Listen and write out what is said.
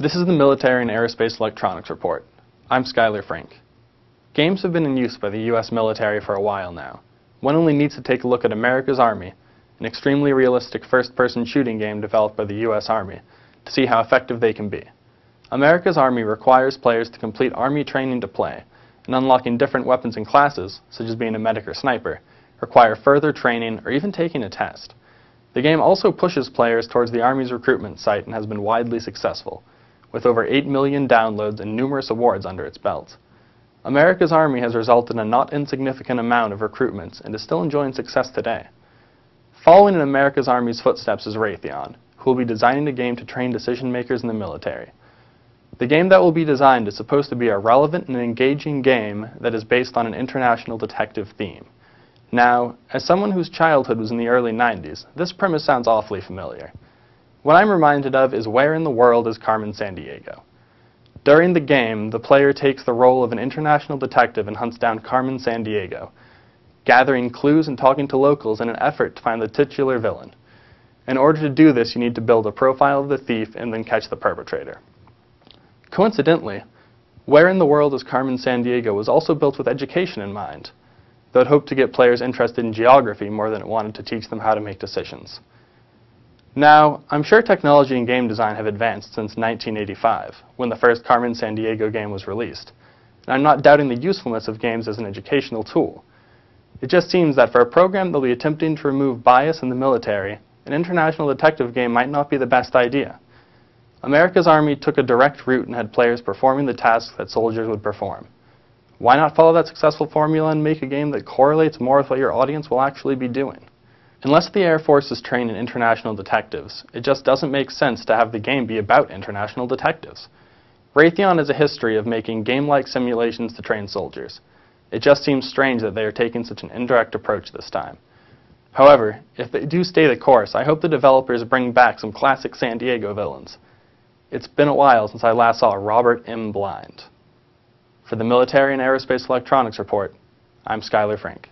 This is the Military and Aerospace Electronics Report. I'm Skyler Frink. Games have been in use by the U.S. military for a while now. One only needs to take a look at America's Army, an extremely realistic first-person shooting game developed by the U.S. Army, to see how effective they can be. America's Army requires players to complete Army training to play, and unlocking different weapons and classes, such as being a medic or sniper, require further training or even taking a test. The game also pushes players towards the Army's recruitment site and has been widely successful, with over 8 million downloads and numerous awards under its belt. America's Army has resulted in a not insignificant amount of recruitments and is still enjoying success today. Following in America's Army's footsteps is Raytheon, who will be designing a game to train decision-makers in the military. The game that will be designed is supposed to be a relevant and engaging game that is based on an international detective theme. Now, as someone whose childhood was in the early 90s, this premise sounds awfully familiar. What I'm reminded of is Where in the World is Carmen Sandiego? During the game, the player takes the role of an international detective and hunts down Carmen Sandiego, gathering clues and talking to locals in an effort to find the titular villain. In order to do this, you need to build a profile of the thief and then catch the perpetrator. Coincidentally, Where in the World is Carmen Sandiego was also built with education in mind, though it hoped to get players interested in geography more than it wanted to teach them how to make decisions. Now, I'm sure technology and game design have advanced since 1985, when the first Carmen Sandiego game was released, and I'm not doubting the usefulness of games as an educational tool. It just seems that for a program that will be attempting to remove bias in the military, an international detective game might not be the best idea. America's Army took a direct route and had players performing the tasks that soldiers would perform. Why not follow that successful formula and make a game that correlates more with what your audience will actually be doing? Unless the Air Force is trained in international detectives, it just doesn't make sense to have the game be about international detectives. Raytheon has a history of making game-like simulations to train soldiers. It just seems strange that they are taking such an indirect approach this time. However, if they do stay the course, I hope the developers bring back some classic San Diego villains. It's been a while since I last saw Robert M. Blind. For the Military and Aerospace Electronics Report, I'm Skyler Frink.